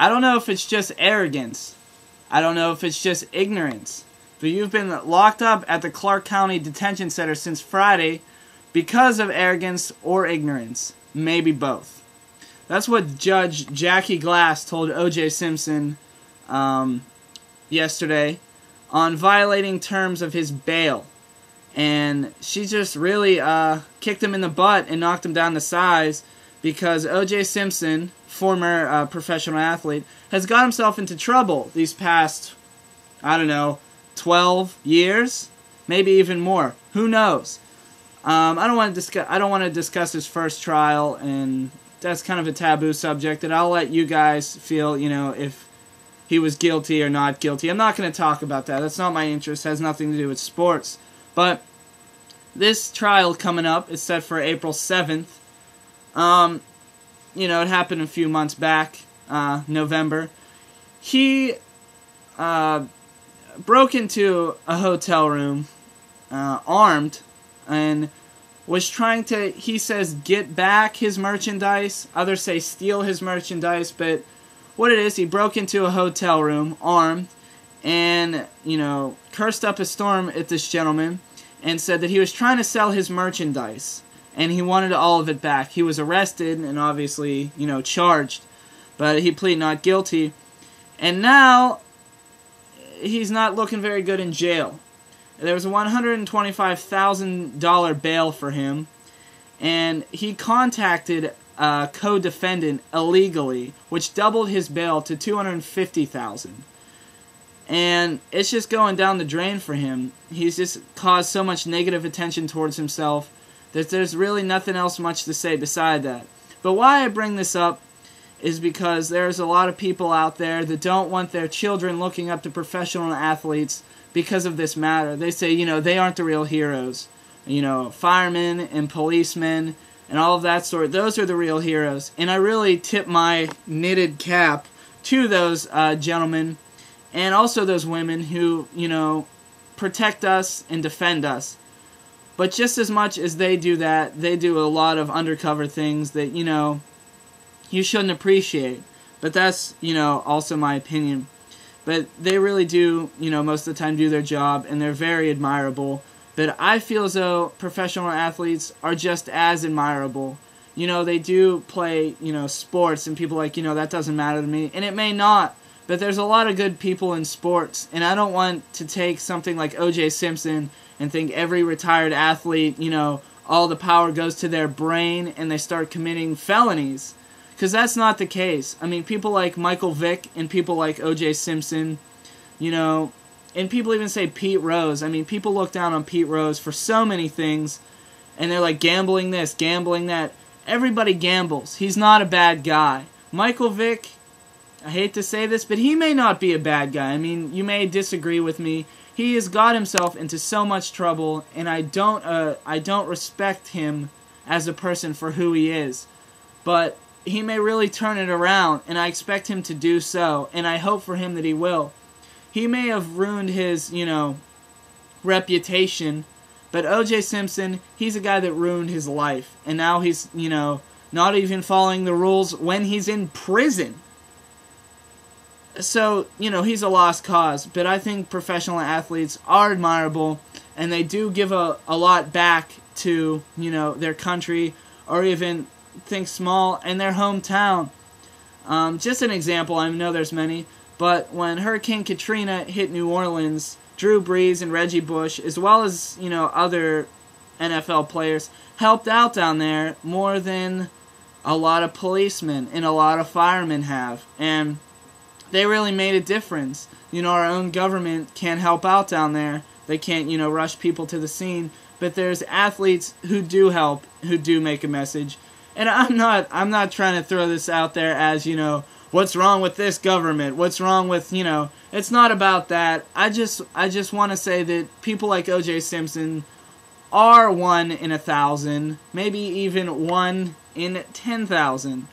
I don't know if it's just arrogance. I don't know if it's just ignorance. But you've been locked up at the Clark County Detention Center since Friday because of arrogance or ignorance. Maybe both. That's what Judge Jackie Glass told O.J. Simpson yesterday on violating terms of his bail. And she just really kicked him in the butt and knocked him down to size because O.J. Simpson, former professional athlete, has got himself into trouble these past, I don't know, 12 years, maybe even more. Who knows? I don't want to discuss his first trial, and that's kind of a taboo subject. And I'll let you guys feel, if he was guilty or not guilty. I'm not going to talk about that. That's not my interest. It has nothing to do with sports. But this trial coming up is set for April 7th. It happened a few months back, November. He broke into a hotel room armed and was trying to, he says, get back his merchandise. Others say steal his merchandise. But what it is, he broke into a hotel room armed and, cursed up a storm at this gentleman and said that he was trying to sell his merchandise and he wanted all of it back. He was arrested and obviously, charged, but he pleaded not guilty. And now he's not looking very good in jail. There was a $125,000 bail for him, and he contacted a co-defendant illegally, which doubled his bail to $250,000. And it's just going down the drain for him. He's just caused so much negative attention towards himself that there's really nothing else much to say beside that. But why I bring this up is because there's a lot of people out there that don't want their children looking up to professional athletes because of this matter. They say, they aren't the real heroes. Firemen and policemen and all of that sort, those are the real heroes. And I really tip my knitted cap to those gentlemen and also those women who, protect us and defend us. But just as much as they do that, they do a lot of undercover things that, you shouldn't appreciate. But that's, also my opinion. But they really do, most of the time do their job, and they're very admirable. But I feel as though professional athletes are just as admirable. They do play, sports, and people are like, that doesn't matter to me. And it may not, but there's a lot of good people in sports. And I don't want to take something like O.J. Simpson and think every retired athlete, all the power goes to their brain and they start committing felonies. Because that's not the case. I mean, people like Michael Vick and people like O.J. Simpson, and people even say Pete Rose. I mean, people look down on Pete Rose for so many things, and they're like, gambling this, gambling that. Everybody gambles. He's not a bad guy. Michael Vick, I hate to say this, but he may not be a bad guy. I mean, you may disagree with me. He has got himself into so much trouble, and I don't respect him as a person for who he is. But he may really turn it around, and I expect him to do so, and I hope for him that he will. He may have ruined his, reputation, but O.J. Simpson, he's a guy that ruined his life, and now he's, not even following the rules when he's in prison. So, he's a lost cause, but I think professional athletes are admirable, and they do give a lot back to, their country, or even think small, in their hometown. Just an example, I know there's many, but when Hurricane Katrina hit New Orleans, Drew Brees and Reggie Bush, as well as, other NFL players, helped out down there more than a lot of policemen and a lot of firemen have. And they really made a difference. Our own government can't help out down there. They can't, rush people to the scene. But there's athletes who do help, who do make a message. And I'm not trying to throw this out there as, what's wrong with this government? What's wrong with, it's not about that. I just want to say that people like O.J. Simpson are 1 in 1,000, maybe even 1 in 10,000.